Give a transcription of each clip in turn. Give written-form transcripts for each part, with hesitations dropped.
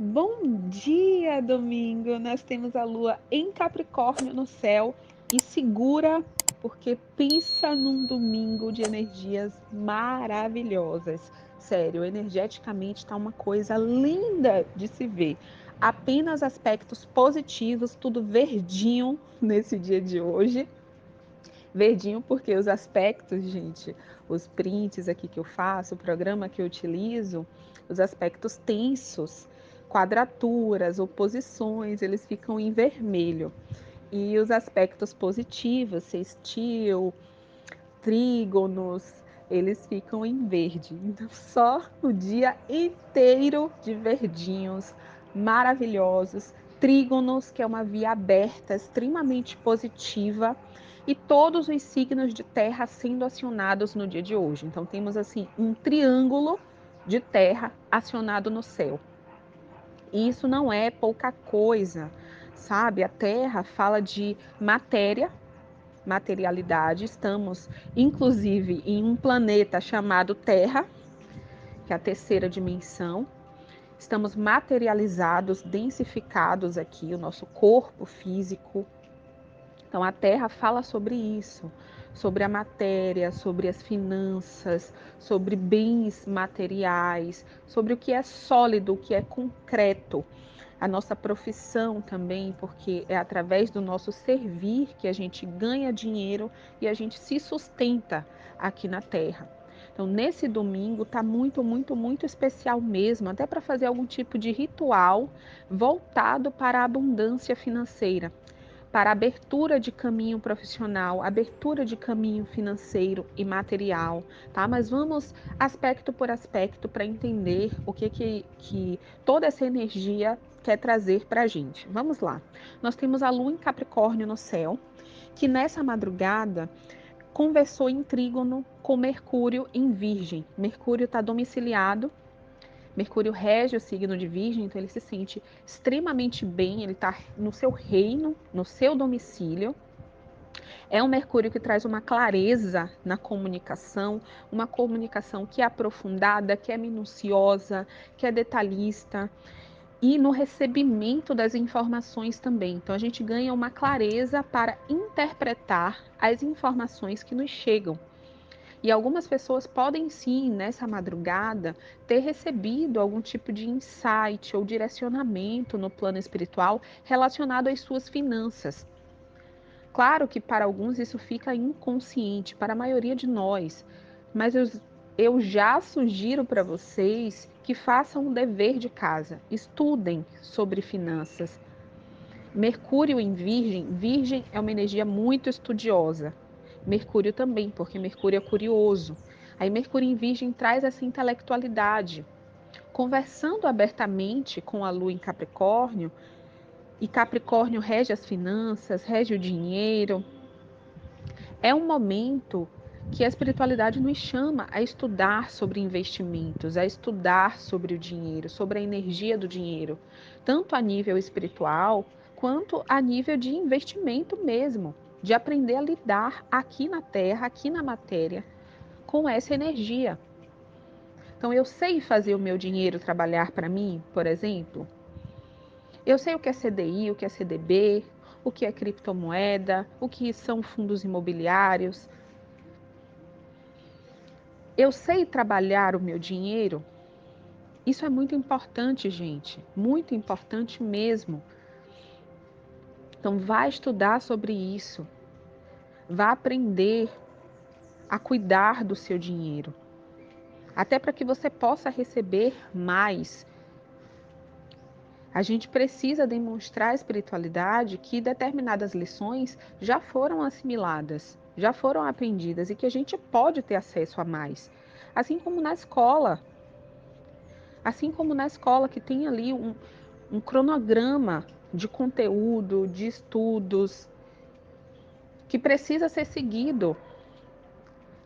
Bom dia, domingo! Nós temos a lua em Capricórnio no céu e segura, porque pensa num domingo de energias maravilhosas. Sério, energeticamente está uma coisa linda de se ver. Apenas aspectos positivos, tudo verdinho nesse dia de hoje. Verdinho porque os aspectos, gente, os prints aqui que eu faço, o programa que eu utilizo, os aspectos tensos, quadraturas, oposições, eles ficam em vermelho. E os aspectos positivos, sextil, trígonos, eles ficam em verde. Então, só o dia inteiro de verdinhos maravilhosos, trígonos, que é uma via aberta, extremamente positiva, e todos os signos de terra sendo acionados no dia de hoje. Então, temos assim um triângulo de terra acionado no céu. E isso não é pouca coisa, sabe? A terra fala de matéria, materialidade. Estamos, inclusive, em um planeta chamado Terra, que é a terceira dimensão. Estamos materializados, densificados aqui, o nosso corpo físico. Então, a Terra fala sobre isso, sobre a matéria, sobre as finanças, sobre bens materiais, sobre o que é sólido, o que é concreto. A nossa profissão também, porque é através do nosso servir que a gente ganha dinheiro e a gente se sustenta aqui na Terra. Então, nesse domingo tá muito, muito, muito especial mesmo, até para fazer algum tipo de ritual voltado para a abundância financeira, para a abertura de caminho profissional, abertura de caminho financeiro e material, tá? Mas vamos aspecto por aspecto para entender o que toda essa energia quer trazer para a gente. Vamos lá. Nós temos a Lua em Capricórnio no céu, que nessa madrugada conversou em trígono com Mercúrio em Virgem. Mercúrio está domiciliado. Mercúrio rege o signo de Virgem, então ele se sente extremamente bem, ele está no seu reino, no seu domicílio. É um Mercúrio que traz uma clareza na comunicação, uma comunicação que é aprofundada, que é minuciosa, que é detalhista, e no recebimento das informações também. Então a gente ganha uma clareza para interpretar as informações que nos chegam. E algumas pessoas podem sim, nessa madrugada, ter recebido algum tipo de insight ou direcionamento no plano espiritual relacionado às suas finanças. Claro que para alguns isso fica inconsciente, para a maioria de nós, mas eu já sugiro para vocês que façam o dever de casa, estudem sobre finanças. Mercúrio em Virgem, Virgem é uma energia muito estudiosa. Mercúrio também, porque Mercúrio é curioso. Aí Mercúrio em Virgem traz essa intelectualidade. Conversando abertamente com a Lua em Capricórnio, e Capricórnio rege as finanças, rege o dinheiro, é um momento que a espiritualidade nos chama a estudar sobre investimentos, a estudar sobre o dinheiro, sobre a energia do dinheiro, tanto a nível espiritual quanto a nível de investimento mesmo, de aprender a lidar aqui na Terra, aqui na matéria, com essa energia. Então, eu sei fazer o meu dinheiro trabalhar para mim, por exemplo. Eu sei o que é CDI, o que é CDB, o que é criptomoeda, o que são fundos imobiliários. Eu sei trabalhar o meu dinheiro? Isso é muito importante, gente. Muito importante mesmo. Então, vá estudar sobre isso. Vá aprender a cuidar do seu dinheiro. Até para que você possa receber mais. A gente precisa demonstrar à espiritualidade que determinadas lições já foram assimiladas, já foram aprendidas e que a gente pode ter acesso a mais. Assim como na escola. Assim como na escola, que tem ali um cronograma de conteúdo, de estudos, que precisa ser seguido.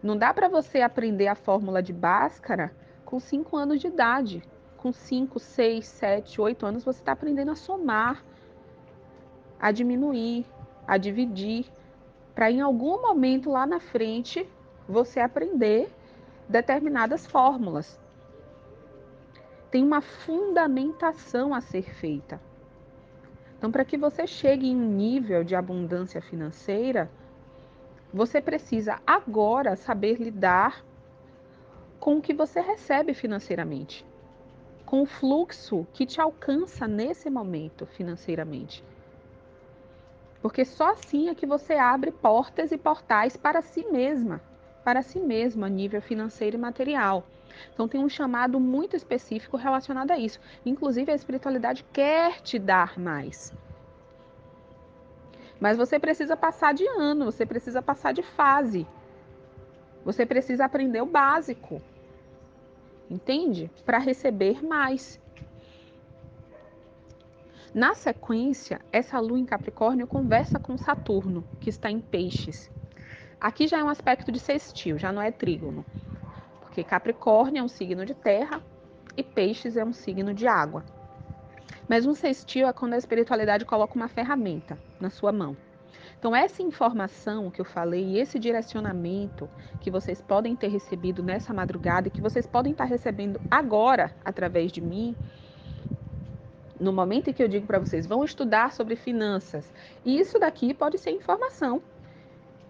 Não dá para você aprender a fórmula de Bhaskara com 5 anos de idade. Com 5, 6, 7, 8 anos você está aprendendo a somar, a diminuir, a dividir, para em algum momento lá na frente você aprender determinadas fórmulas. tem uma fundamentação a ser feita. Então, para que você chegue em um nível de abundância financeira, você precisa agora saber lidar com o que você recebe financeiramente, com o fluxo que te alcança nesse momento financeiramente. Porque só assim é que você abre portas e portais para si mesmo a nível financeiro e material. Então tem um chamado muito específico relacionado a isso. Inclusive a espiritualidade quer te dar mais. Mas você precisa passar de ano, você precisa passar de fase. Você precisa aprender o básico. Entende? Para receber mais. Na sequência, essa lua em Capricórnio conversa com Saturno, que está em Peixes. Aqui já é um aspecto de sextil, já não é trígono. Porque Capricórnio é um signo de terra e Peixes é um signo de água. Mas um sextil é quando a espiritualidade coloca uma ferramenta na sua mão. Então, essa informação que eu falei, esse direcionamento que vocês podem ter recebido nessa madrugada e que vocês podem estar recebendo agora através de mim, no momento em que eu digo para vocês, vão estudar sobre finanças, e isso daqui pode ser informação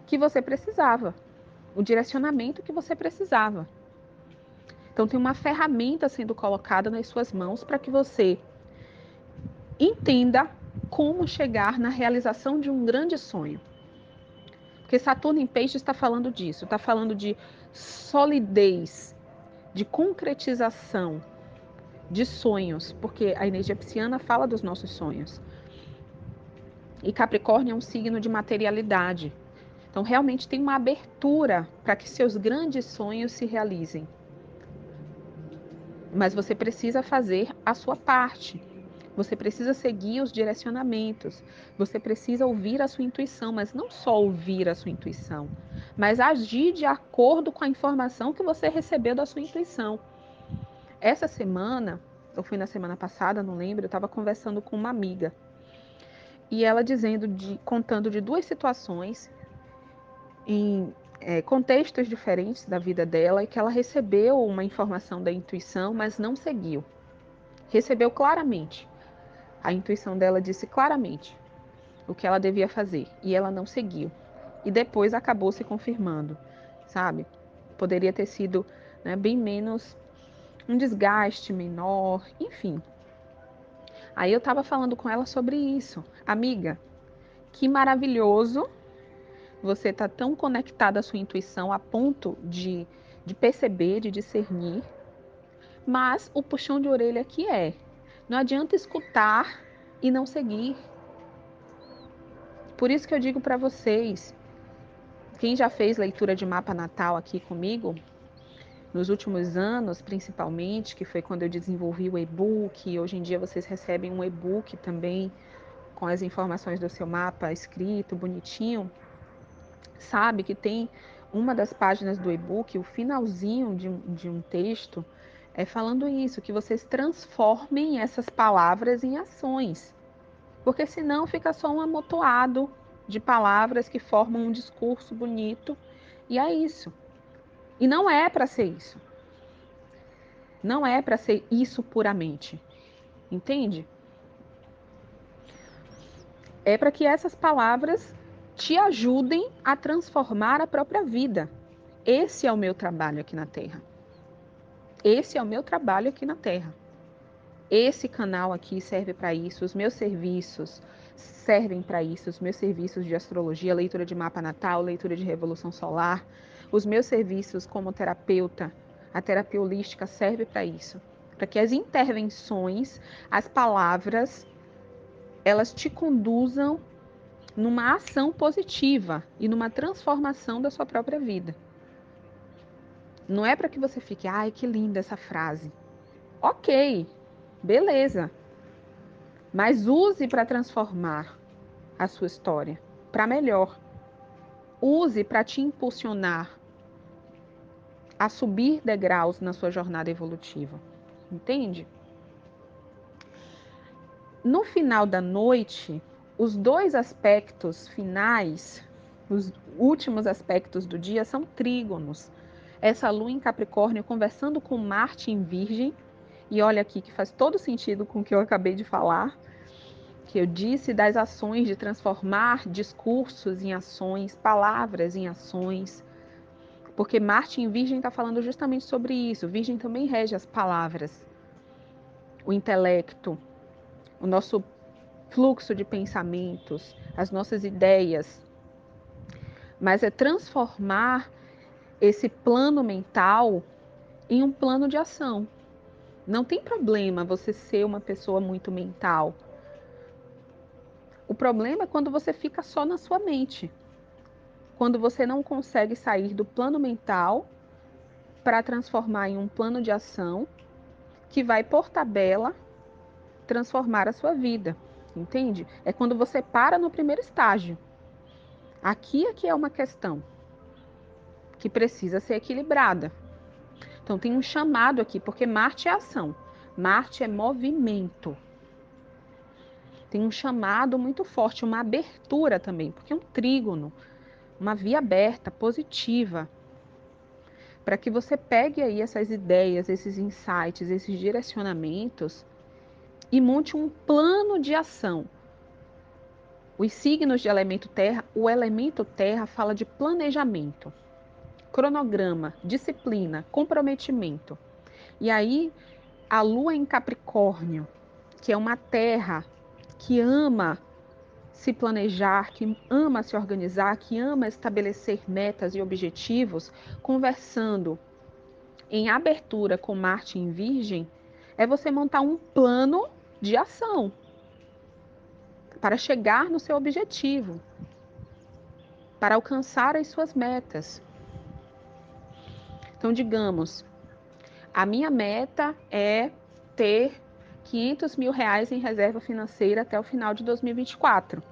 que você precisava, o direcionamento que você precisava. Então, tem uma ferramenta sendo colocada nas suas mãos para que você entenda como chegar na realização de um grande sonho. Porque Saturno em Peixes está falando disso, está falando de solidez, de concretização de sonhos, porque a energia pisciana fala dos nossos sonhos. E Capricórnio é um signo de materialidade. Então, realmente tem uma abertura para que seus grandes sonhos se realizem. Mas você precisa fazer a sua parte. Você precisa seguir os direcionamentos. Você precisa ouvir a sua intuição, mas não só ouvir a sua intuição, mas agir de acordo com a informação que você recebeu da sua intuição. Essa semana, ou foi na semana passada, não lembro, eu estava conversando com uma amiga. E ela contando de duas situações em contextos diferentes da vida dela e que ela recebeu uma informação da intuição, mas não seguiu. Recebeu claramente. A intuição dela disse claramente o que ela devia fazer e ela não seguiu. E depois acabou se confirmando, sabe? Poderia ter sido, né, bem menos, um desgaste menor, enfim. Aí eu estava falando com ela sobre isso. Amiga, que maravilhoso você tá tão conectada à sua intuição a ponto de perceber, de discernir. Mas o puxão de orelha aqui não adianta escutar e não seguir. Por isso que eu digo para vocês, quem já fez leitura de mapa natal aqui comigo, nos últimos anos, principalmente, que foi quando eu desenvolvi o e-book, hoje em dia vocês recebem um e-book também com as informações do seu mapa escrito, bonitinho, sabe que tem uma das páginas do e-book, o finalzinho de um texto, falando isso, que vocês transformem essas palavras em ações. Porque senão fica só um amontoado de palavras que formam um discurso bonito. E é isso. E não é para ser isso. Não é para ser isso puramente. Entende? É para que essas palavras te ajudem a transformar a própria vida. Esse é o meu trabalho aqui na Terra. Esse é o meu trabalho aqui na Terra. Esse canal aqui serve para isso, os meus serviços servem para isso, os meus serviços de astrologia, leitura de mapa natal, leitura de revolução solar, os meus serviços como terapeuta, a terapia holística serve para isso, para que as intervenções, as palavras, elas te conduzam numa ação positiva e numa transformação da sua própria vida. Não é para que você fique, ai, que linda essa frase. Ok, beleza. Mas use para transformar a sua história para melhor. Use para te impulsionar a subir degraus na sua jornada evolutiva. Entende? No final da noite, os dois aspectos finais, os últimos aspectos do dia são trígonos. Essa lua em Capricórnio conversando com Marte em Virgem E olha aqui que faz todo sentido com o que eu acabei de falar, que eu disse das ações, de transformar discursos em ações, palavras em ações, porque Marte em Virgem está falando justamente sobre isso. Virgem também rege as palavras, o intelecto, o nosso fluxo de pensamentos, as nossas ideias, mas é transformar esse plano mental em um plano de ação. Não tem problema você ser uma pessoa muito mental. O problema é quando você fica só na sua mente. Quando você não consegue sair do plano mental para transformar em um plano de ação que vai, por tabela, transformar a sua vida. Entende? É quando você para no primeiro estágio. Aqui é que é uma questão que precisa ser equilibrada. Então tem um chamado aqui, porque Marte é ação. Marte é movimento. Tem um chamado muito forte, uma abertura também, porque é um trígono, uma via aberta, positiva, para que você pegue aí essas ideias, esses insights, esses direcionamentos e monte um plano de ação. Os signos de elemento terra, o elemento terra fala de planejamento, cronograma, disciplina, comprometimento. E aí, a lua em Capricórnio, que é uma terra que ama se planejar, que ama se organizar, que ama estabelecer metas e objetivos, conversando em abertura com Marte em Virgem, é você montar um plano de ação para chegar no seu objetivo, para alcançar as suas metas. Então, digamos, a minha meta é ter R$ 500 mil em reserva financeira até o final de 2024.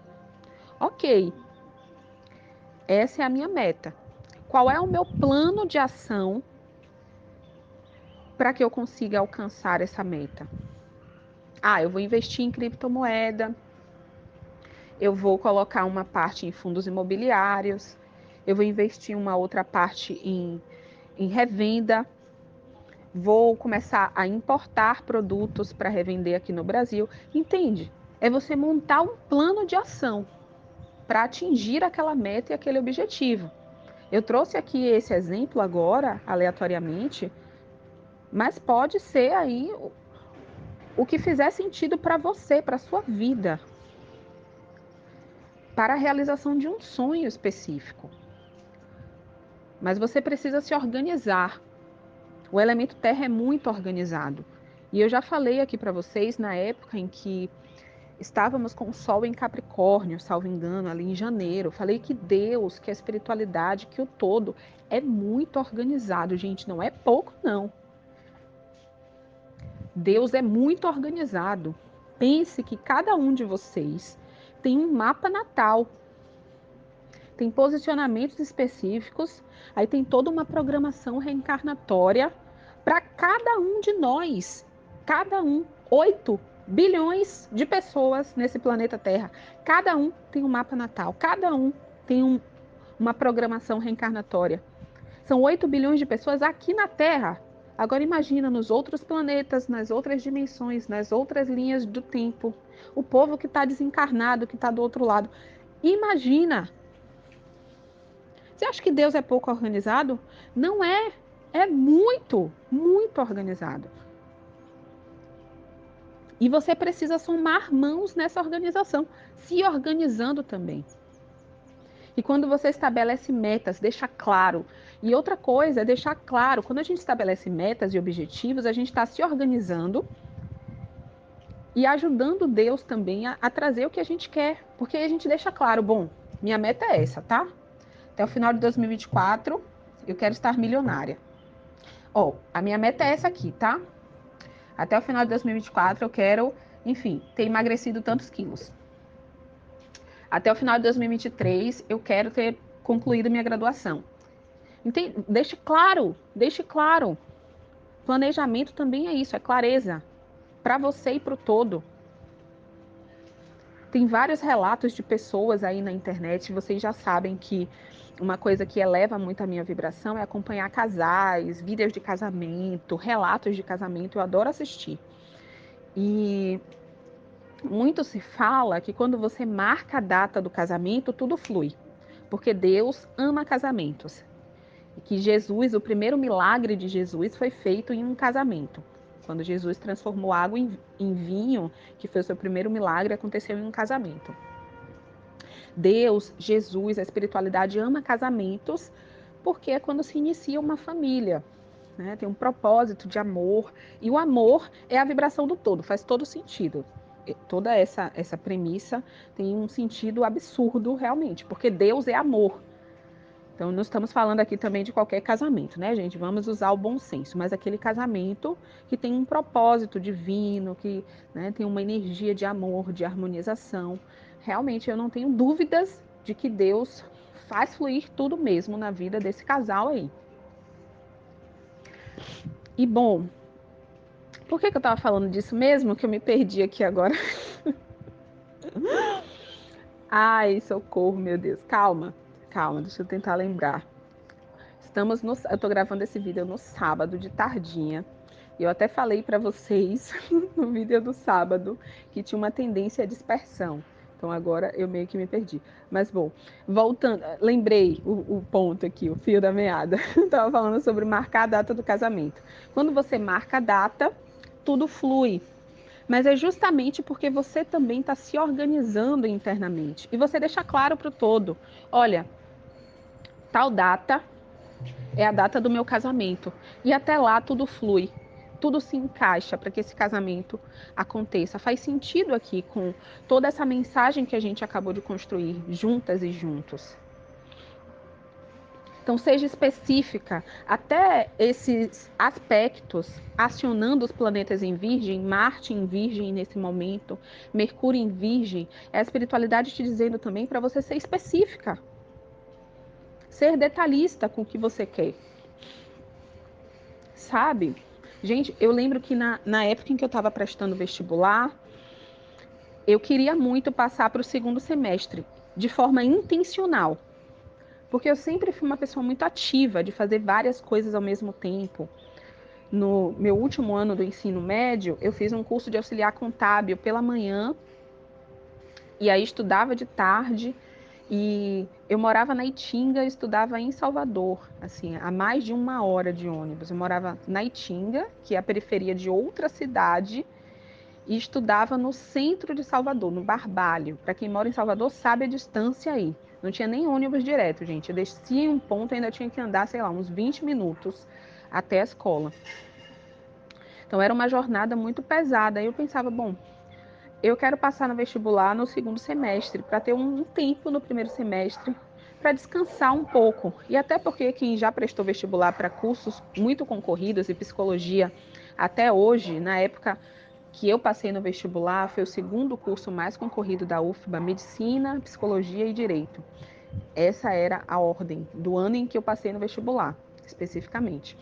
Ok, essa é a minha meta. Qual é o meu plano de ação para que eu consiga alcançar essa meta? Eu vou investir em criptomoeda, eu vou colocar uma parte em fundos imobiliários, eu vou investir uma outra parte em revenda, vou começar a importar produtos para revender aqui no Brasil. Entende? É você montar um plano de ação para atingir aquela meta e aquele objetivo. Eu trouxe aqui esse exemplo agora, aleatoriamente, mas pode ser aí o que fizer sentido para você, para a sua vida, para a realização de um sonho específico. Mas você precisa se organizar. O elemento terra é muito organizado. E eu já falei aqui para vocês na época em que estávamos com o Sol em Capricórnio, salvo engano, ali em janeiro. Falei que Deus, que a espiritualidade, que o todo é muito organizado, gente, não é pouco, não. Deus é muito organizado. Pense que cada um de vocês tem um mapa natal, tem posicionamentos específicos, aí tem toda uma programação reencarnatória para cada um de nós. Cada um, 8 bilhões de pessoas nesse planeta Terra. Cada um tem um mapa natal, cada um tem uma programação reencarnatória. São 8 bilhões de pessoas aqui na Terra. Agora imagina nos outros planetas, nas outras dimensões, nas outras linhas do tempo. O povo que está desencarnado, que está do outro lado. Imagina! Você acha que Deus é pouco organizado? Não é. É muito, muito organizado. E você precisa somar mãos nessa organização, se organizando também. E quando você estabelece metas, deixa claro. E outra coisa é deixar claro, quando a gente estabelece metas e objetivos, a gente está se organizando e ajudando Deus também a trazer o que a gente quer. Porque aí a gente deixa claro, bom, minha meta é essa, tá? Até o final de 2024, eu quero estar milionária. A minha meta é essa aqui, tá? Até o final de 2024, eu quero, enfim, ter emagrecido tantos quilos. Até o final de 2023, eu quero ter concluído minha graduação. Deixe claro, deixe claro. Planejamento também é isso, é clareza. Para você e para o todo. Tem vários relatos de pessoas aí na internet, vocês já sabem que uma coisa que eleva muito a minha vibração é acompanhar casais, vídeos de casamento, relatos de casamento, eu adoro assistir. E muito se fala que quando você marca a data do casamento, tudo flui, porque Deus ama casamentos. E que Jesus, o primeiro milagre de Jesus foi feito em um casamento. Quando Jesus transformou água em vinho, que foi o seu primeiro milagre, aconteceu em um casamento. Deus, Jesus, a espiritualidade ama casamentos, porque é quando se inicia uma família, né? Tem um propósito de amor, e o amor é a vibração do todo, faz todo sentido. Toda essa premissa tem um sentido absurdo realmente, porque Deus é amor. Então, não estamos falando aqui também de qualquer casamento, né, gente? Vamos usar o bom senso, mas aquele casamento que tem um propósito divino, que, né, tem uma energia de amor, de harmonização. Realmente, eu não tenho dúvidas de que Deus faz fluir tudo mesmo na vida desse casal aí. E, bom, por que eu estava falando disso mesmo? Que eu me perdi aqui agora. Ai, socorro, meu Deus. Calma, calma, deixa eu tentar lembrar. Eu tô gravando esse vídeo no sábado de tardinha. E eu até falei para vocês no vídeo do sábado que tinha uma tendência à dispersão. Então agora eu meio que me perdi. Mas bom, voltando, lembrei o ponto aqui, o fio da meada. Estava falando sobre marcar a data do casamento. Quando você marca a data, tudo flui. Mas é justamente porque você também está se organizando internamente. E você deixa claro para o todo: olha, tal data é a data do meu casamento. E até lá tudo flui, tudo se encaixa para que esse casamento aconteça. Faz sentido aqui com toda essa mensagem que a gente acabou de construir, juntas e juntos. Então, seja específica, até esses aspectos, acionando os planetas em Virgem, Marte em Virgem nesse momento, Mercúrio em Virgem, é a espiritualidade te dizendo também para você ser específica, ser detalhista com o que você quer. Sabe? Gente, eu lembro que na época em que eu estava prestando vestibular, eu queria muito passar para o segundo semestre, de forma intencional. Porque eu sempre fui uma pessoa muito ativa, de fazer várias coisas ao mesmo tempo. No meu último ano do ensino médio, eu fiz um curso de auxiliar contábil pela manhã, e aí estudava de tarde, e eu morava na Itinga e estudava em Salvador, assim, a mais de 1 hora de ônibus. Eu morava na Itinga, que é a periferia de outra cidade, e estudava no centro de Salvador, no Barbalho. Para quem mora em Salvador sabe a distância aí. Não tinha nem ônibus direto, gente. Eu descia em um ponto e ainda tinha que andar, sei lá, uns 20 minutos até a escola. Então era uma jornada muito pesada. Aí eu pensava, bom, eu quero passar no vestibular no segundo semestre, para ter um tempo no primeiro semestre, para descansar um pouco. E até porque quem já prestou vestibular para cursos muito concorridos e psicologia até hoje, na época que eu passei no vestibular, foi o segundo curso mais concorrido da UFBA, Medicina, Psicologia e Direito. Essa era a ordem do ano em que eu passei no vestibular, especificamente.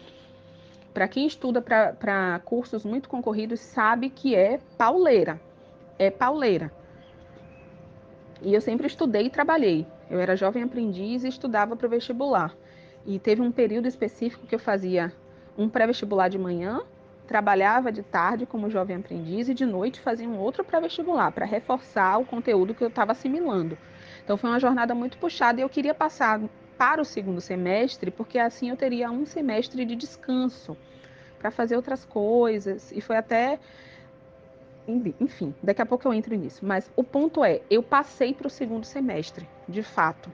Para quem estuda para cursos muito concorridos, sabe que é pauleira. É pauleira. E eu sempre estudei e trabalhei. Eu era jovem aprendiz e estudava para o vestibular. E teve um período específico que eu fazia um pré-vestibular de manhã, trabalhava de tarde como jovem aprendiz e de noite fazia um outro pré-vestibular para reforçar o conteúdo que eu estava assimilando. Então foi uma jornada muito puxada e eu queria passar para o segundo semestre, porque assim eu teria um semestre de descanso para fazer outras coisas. E foi até enfim, daqui a pouco eu entro nisso. Mas o ponto é, eu passei para o segundo semestre, de fato.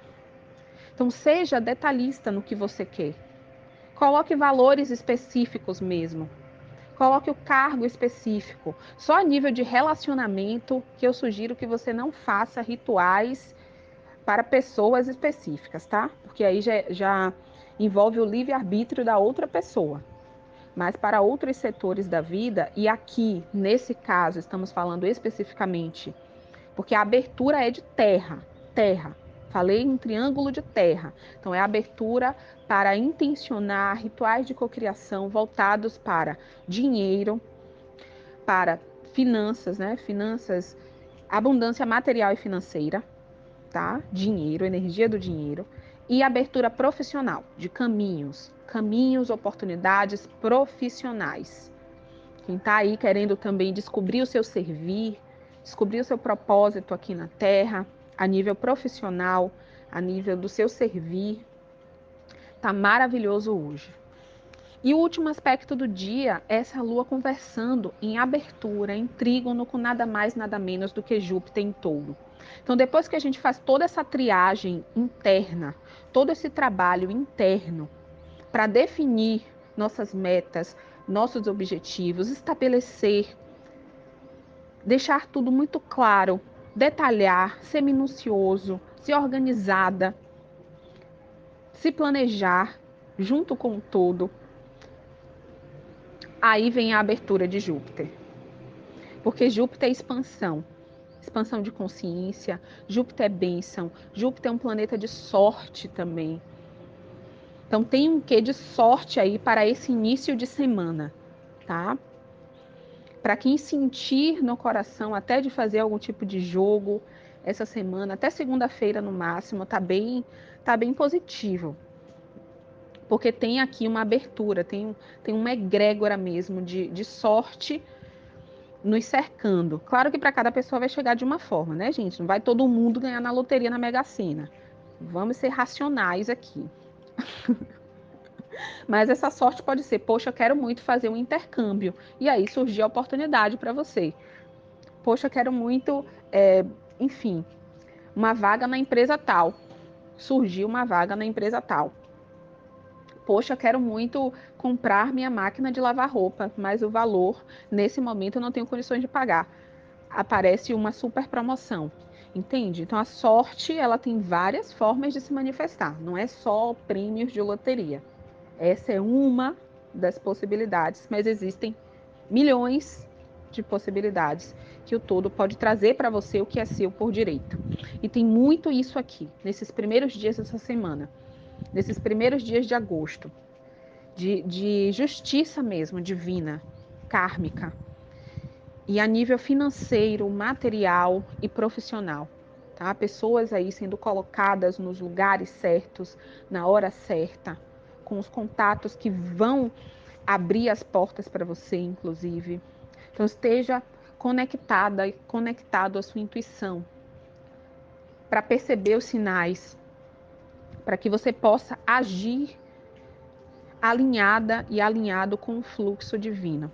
Então, seja detalhista no que você quer. Coloque valores específicos mesmo. Coloque o cargo específico. Só a nível de relacionamento que eu sugiro que você não faça rituais para pessoas específicas, tá? Porque aí já envolve o livre-arbítrio da outra pessoa. Mas para outros setores da vida, e aqui, nesse caso, estamos falando especificamente, porque a abertura é de terra, terra. Falei em triângulo de terra. Então, é a abertura para intencionar rituais de cocriação voltados para dinheiro, para finanças, né? Finanças abundância material e financeira, tá? Dinheiro, energia do dinheiro. E abertura profissional, de caminhos, oportunidades profissionais. Quem está aí querendo também descobrir o seu servir, descobrir o seu propósito aqui na Terra, a nível profissional, a nível do seu servir, tá maravilhoso hoje. E o último aspecto do dia é essa lua conversando em abertura, em trígono, com nada mais, nada menos do que Júpiter em touro. Então, depois que a gente faz toda essa triagem interna, todo esse trabalho interno para definir nossas metas, nossos objetivos, estabelecer, deixar tudo muito claro, detalhar, ser minucioso, ser organizada, se planejar junto com o todo. Aí vem a abertura de Júpiter. Porque Júpiter é expansão, expansão de consciência, Júpiter é bênção, Júpiter é um planeta de sorte também. Então tem um quê de sorte aí para esse início de semana, tá? Para quem sentir no coração até de fazer algum tipo de jogo essa semana, até segunda-feira no máximo, tá bem positivo. Porque tem aqui uma abertura, tem uma egrégora mesmo de sorte nos cercando. Claro que para cada pessoa vai chegar de uma forma, né, gente? Não vai todo mundo ganhar na loteria na Mega Sena. Vamos ser racionais aqui. Mas essa sorte pode ser, poxa, eu quero muito fazer um intercâmbio. E aí surgiu a oportunidade para você. Poxa, eu quero muito, enfim, uma vaga na empresa tal. Surgiu uma vaga na empresa tal. Poxa, eu quero muito comprar minha máquina de lavar roupa, mas o valor, nesse momento, eu não tenho condições de pagar. Aparece uma super promoção, entende? Então a sorte, ela tem várias formas de se manifestar, não é só prêmios de loteria. Essa é uma das possibilidades, mas existem milhões de possibilidades que o todo pode trazer para você o que é seu por direito. E tem muito isso aqui, nesses primeiros dias dessa semana, nesses primeiros dias de agosto, de justiça mesmo, divina, kármica, e a nível financeiro, material e profissional. Tá? Pessoas aí sendo colocadas nos lugares certos, na hora certa, com os contatos que vão abrir as portas para você, inclusive. Então esteja conectada e conectado à sua intuição para perceber os sinais, para que você possa agir alinhada e alinhado com o fluxo divino,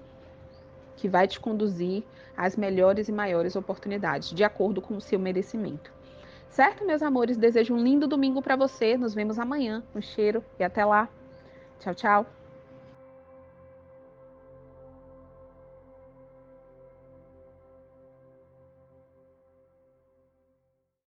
que vai te conduzir às melhores e maiores oportunidades, de acordo com o seu merecimento. Certo, meus amores? Desejo um lindo domingo para você. Nos vemos amanhã. Um cheiro e até lá. Tchau, tchau.